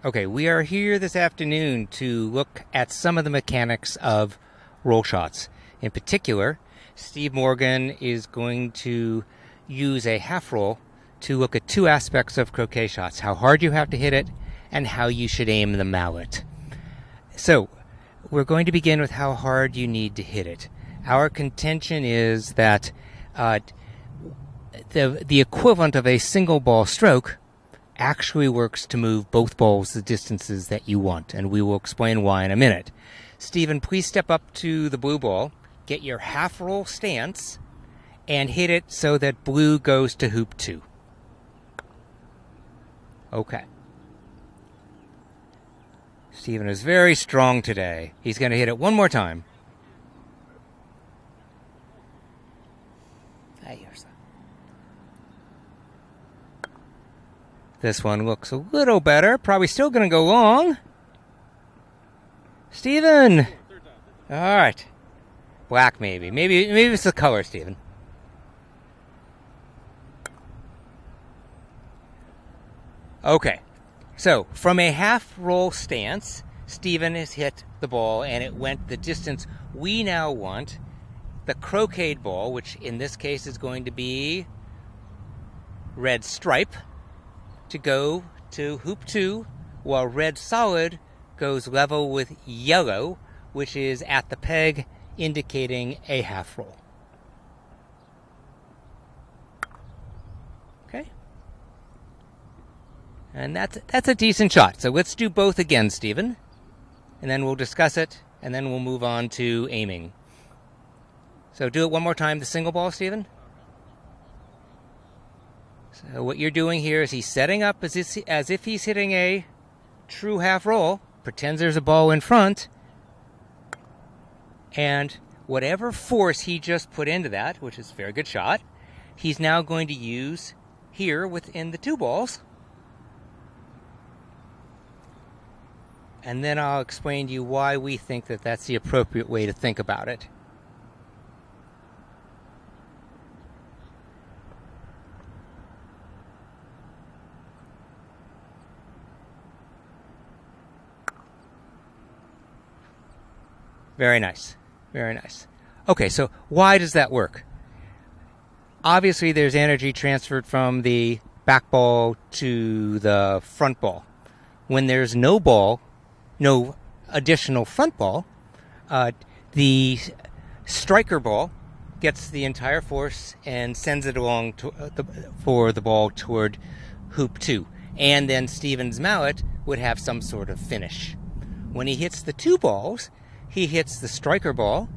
Okay, we are here this afternoon to look at some of the mechanics of roll shots. In particular, Steve Morgan is going to use a half roll to look at two aspects of croquet shots: how hard you have to hit it and how you should aim the mallet. So, we're going to begin with how hard you need to hit it. Our contention is that the equivalent of a single ball stroke actually works to move both balls the distances that you want, and we will explain why in a minute. Stephen, please step up to the blue ball, get your half roll stance, and hit it so that blue goes to hoop 2. Okay. Stephen is very strong today. He's going to hit it one more time. This one looks a little better. Probably still going to go long. Stephen! All right. Black maybe. Maybe it's the color, Stephen. Okay. So, from a half roll stance, Stephen has hit the ball and it went the distance we now want. The croquet ball, which in this case is going to be red stripe, to go to hoop 2, while red solid goes level with yellow, which is at the peg, indicating a half roll. Okay? And that's a decent shot. So let's do both again, Stephen. And then we'll discuss it, and then we'll move on to aiming. So do it one more time, the single ball, Stephen. So what you're doing here is he's setting up as if he's hitting a true half roll, pretends there's a ball in front, and whatever force he just put into that, which is a very good shot, he's now going to use here within the two balls. And then I'll explain to you why we think that that's the appropriate way to think about it. Very nice. Very nice. Okay, so why does that work? Obviously, there's energy transferred from the back ball to the front ball. When there's no ball, no additional front ball, the striker ball gets the entire force and sends it along for the ball toward hoop 2. And then Stephen's mallet would have some sort of finish. When he hits the two balls, he hits the striker ball.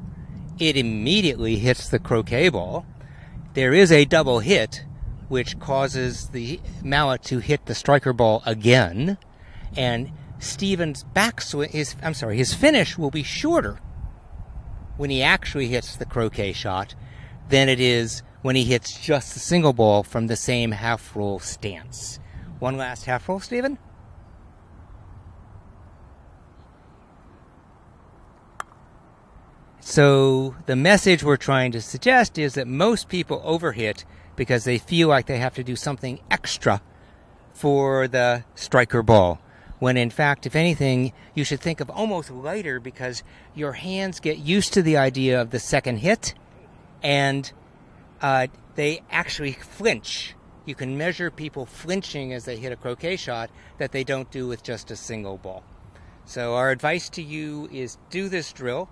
It immediately hits the croquet ball. There is a double hit, which causes the mallet to hit the striker ball again. And Stephen's his finish will be shorter when he actually hits the croquet shot than it is when he hits just the single ball from the same half roll stance. One last half roll, Stephen. So the message we're trying to suggest is that most people overhit because they feel like they have to do something extra for the striker ball, when in fact, if anything, you should think of almost lighter, because your hands get used to the idea of the second hit and they actually flinch. You can measure people flinching as they hit a croquet shot that they don't do with just a single ball. So our advice to you is do this drill.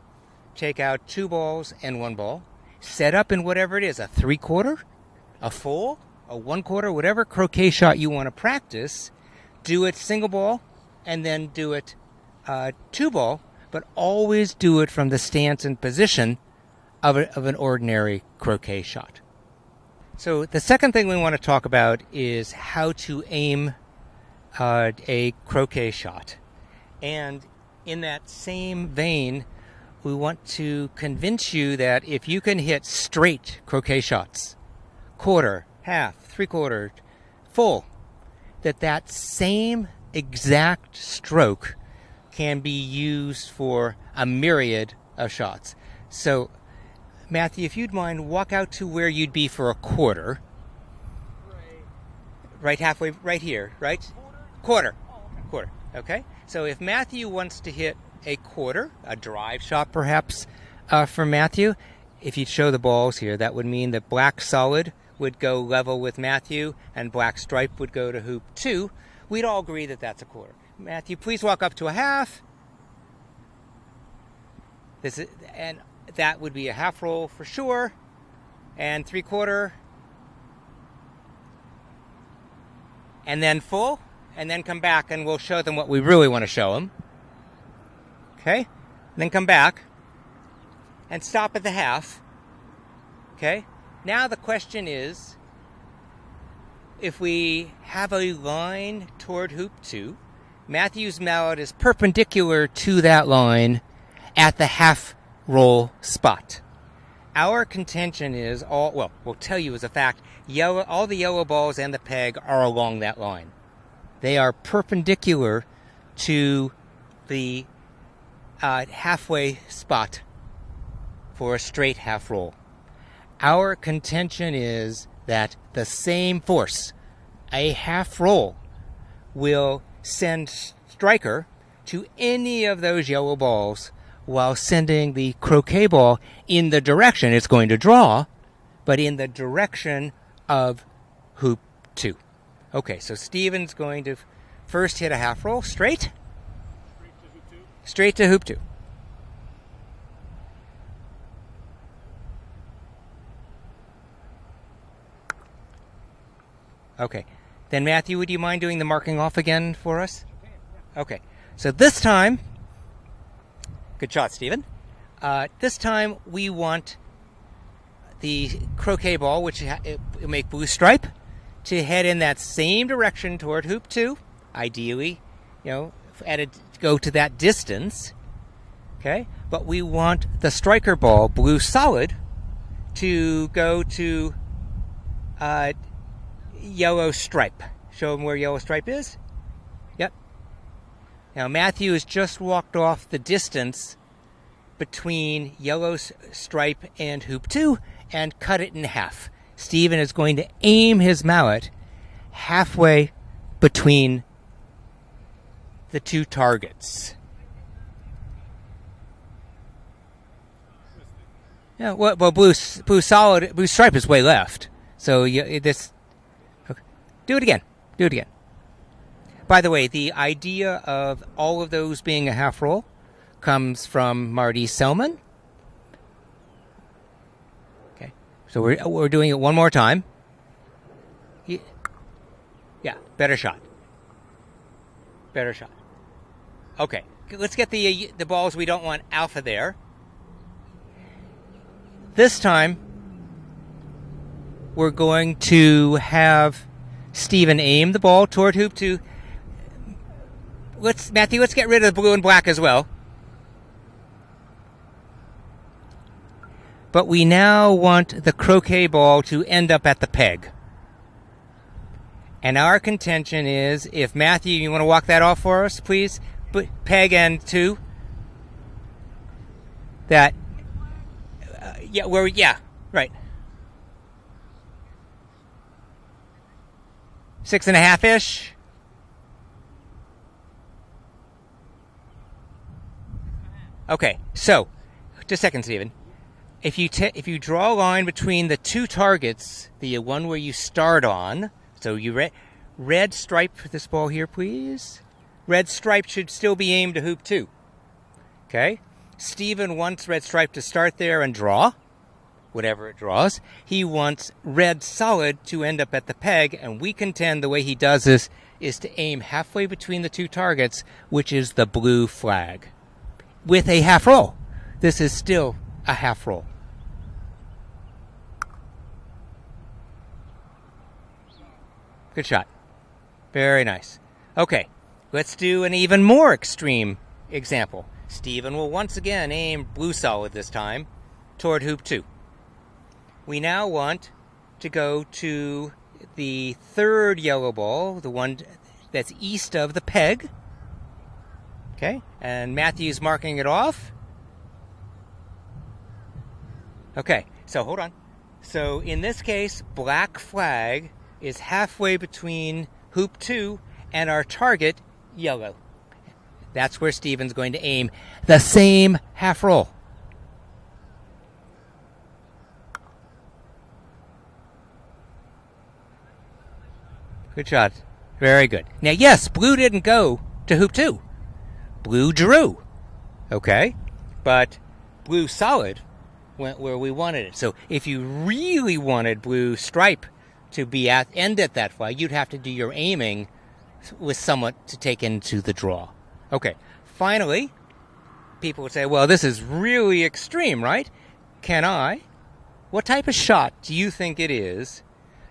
Take out two balls and one ball. Set up in whatever it is, a 3/4, a full, a 1/4, whatever croquet shot you want to practice. Do it single ball and then do it two ball, but always do it from the stance and position of an ordinary croquet shot. So the second thing we want to talk about is how to aim a croquet shot. And in that same vein, we want to convince you that if you can hit straight croquet shots, quarter, half, 3/4, full, that same exact stroke can be used for a myriad of shots. So, Matthew, if you'd mind, walk out to where you'd be for a quarter. Right halfway, right here, right? Quarter. Okay, so if Matthew wants to hit a quarter, a drive shot perhaps for Matthew, if you show the balls here, that would mean that black solid would go level with Matthew and black stripe would go to hoop 2. We'd all agree that that's a quarter. Matthew, please walk up to a half. And that would be a half roll for sure. And 3/4. And then full. And then come back and we'll show them what we really want to show them. Okay? And then come back and stop at the half. Okay? Now the question is, if we have a line toward hoop 2, Matthew's mallet is perpendicular to that line at the half roll spot. Our contention is we'll tell you as a fact, all the yellow balls and the peg are along that line. They are perpendicular to the halfway spot for a straight half roll. Our contention is that the same force, a half roll, will send striker to any of those yellow balls while sending the croquet ball in the direction it's going to draw, but in the direction of hoop 2. Okay, so Steven's going to first hit a half roll straight. Straight to hoop 2. Okay. Then Matthew, would you mind doing the marking off again for us? Okay. So this time, good shot, Steven. This time we want the croquet ball, which will make blue stripe, to head in that same direction toward hoop 2. Ideally, go to that distance. Okay. But we want the striker ball, blue solid, to go to yellow stripe. Show them where yellow stripe is. Yep. Now Matthew has just walked off the distance between yellow stripe and hoop 2 and cut it in half. Steven is going to aim his mallet halfway between the two targets. Yeah, well, blue stripe is way left. So this. Okay. Do it again. By the way, the idea of all of those being a half roll comes from Marty Selman. Okay, so we're doing it one more time. Yeah, better shot. Okay, let's get the balls we don't want alpha there. This time, we're going to have Steven aim the ball toward hoop 2. Matthew, let's get rid of the blue and black as well. But we now want the croquet ball to end up at the peg. And our contention is, if Matthew, you want to walk that off for us, please? Peg and 2. That, right. 6.5-ish. Okay, so just a second, Steven. If you draw a line between the two targets, the one where you start on, so you red stripe for this ball here, please. Red stripe should still be aimed to hoop 2. Okay? Steven wants red stripe to start there and draw, whatever it draws. He wants red solid to end up at the peg, and we contend the way he does this is to aim halfway between the two targets, which is the blue flag, with a half roll. This is still a half roll. Good shot. Very nice. Okay, let's do an even more extreme example. Steven will once again aim blue solid this time toward hoop 2. We now want to go to the third yellow ball, the one that's east of the peg. Okay, and Matthew's marking it off. Okay, so hold on. So in this case, black flag is halfway between hoop 2 and our target, yellow. That's where Stephen's going to aim the same half roll. Good shot. Very good. Now, yes, blue didn't go to hoop 2. Blue drew. Okay? But blue solid went where we wanted it. So if you really wanted blue stripe to be end at that flag, you'd have to do your aiming with somewhat to take into the draw. Okay. Finally, people would say, well, this is really extreme, right? What type of shot do you think it is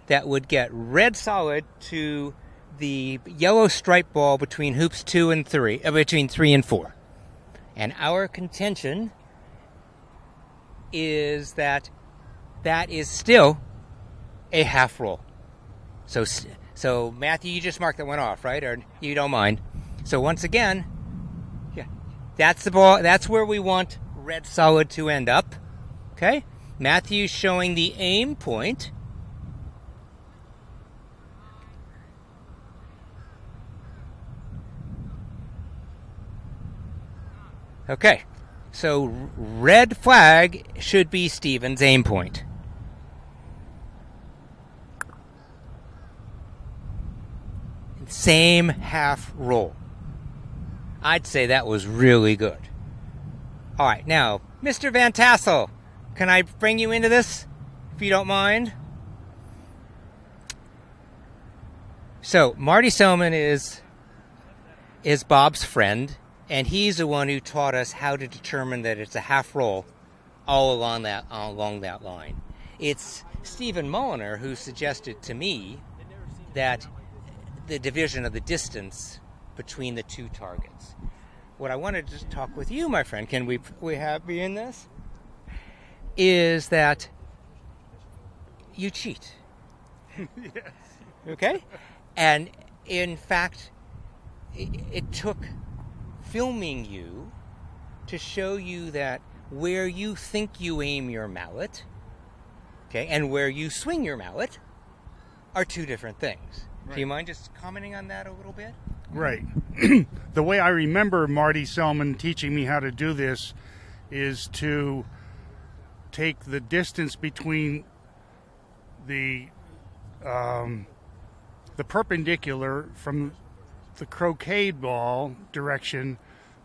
that would get red solid to the yellow stripe ball between hoops 2 and 3, between 3 and 4? And our contention is that is still a half roll. So Matthew, you just marked that one off, right? Or you don't mind? So once again, yeah, that's the ball. That's where we want red solid to end up. Okay, Matthew's showing the aim point. Okay, so red flag should be Stephen's aim point. Same half roll. I'd say that was really good. All right, now, Mr. Van Tassel, can I bring you into this, if you don't mind? So, Marty Selman is Bob's friend, and he's the one who taught us how to determine that it's a half roll all along that line. It's Stephen Mulliner who suggested to me that the division of the distance between the two targets. What I wanted to talk with you, my friend, can we have me in this? Is that you cheat. Yes. Okay? And in fact, it took filming you to show you that where you think you aim your mallet, okay, and where you swing your mallet are two different things. Right. Do you mind just commenting on that a little bit? Right. The way I remember Marty Selman teaching me how to do this is to take the distance between the perpendicular from the croquet ball direction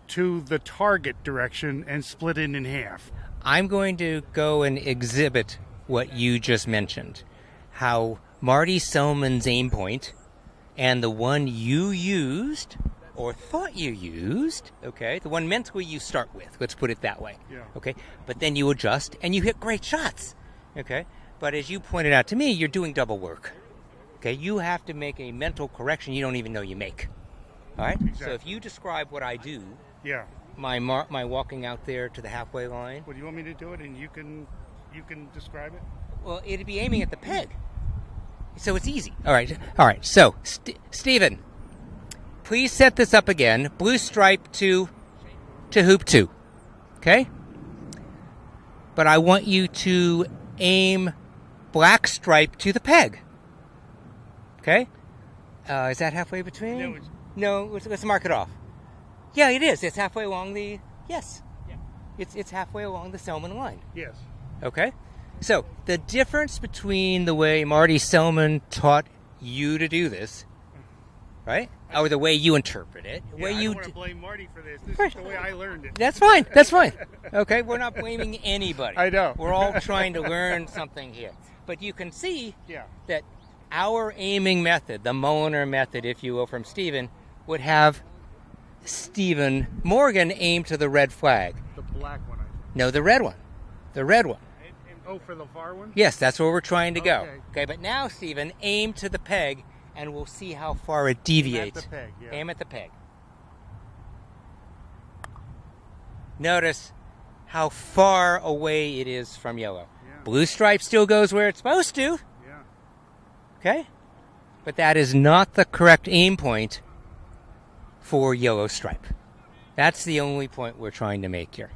to the target direction and split it in half. I'm going to go and exhibit what you just mentioned, how Marty Selman's aim point and the one you used or thought you used, okay, the one mentally you start with, let's put it that way, Yeah. okay, but then you adjust and you hit great shots, okay, but as you pointed out to me, you're doing double work, okay, you have to make a mental correction you don't even know you make, all right, Exactly. So if you describe what I do, Yeah. my walking out there to the halfway line, Well, do you want me to do it and you can describe it? well, it'd be aiming at the peg. So it's easy. All right. So, Stephen, please set this up again. Blue stripe to hoop 2. Okay? But I want you to aim black stripe to the peg. Okay? Is that halfway between? No, let's mark it off. Yeah, it is. It's halfway along the... Yes. Yeah. It's halfway along the Selman line. Yes. Okay? So, the difference between the way Marty Selman taught you to do this, right? Or the way you interpret it. Yeah, I don't want to blame Marty for this. This is the way I learned it. That's fine. That's fine. Okay? We're not blaming anybody. I know. We're all trying to learn something here. But you can see Yeah. that our aiming method, the Mulliner method, if you will, from Stephen, would have Stephen Morgan aim to the red flag. The black one, I think. No, the red one. The red one. Oh, for the far one? Yes, that's where we're trying to go. Okay. Okay, but now, Stephen, aim to the peg, and we'll see how far it deviates. Aim at the peg, yeah. Aim at the peg. Notice how far away it is from yellow. Yeah. Blue stripe still goes where it's supposed to. Yeah. Okay? But that is not the correct aim point for yellow stripe. That's the only point we're trying to make here.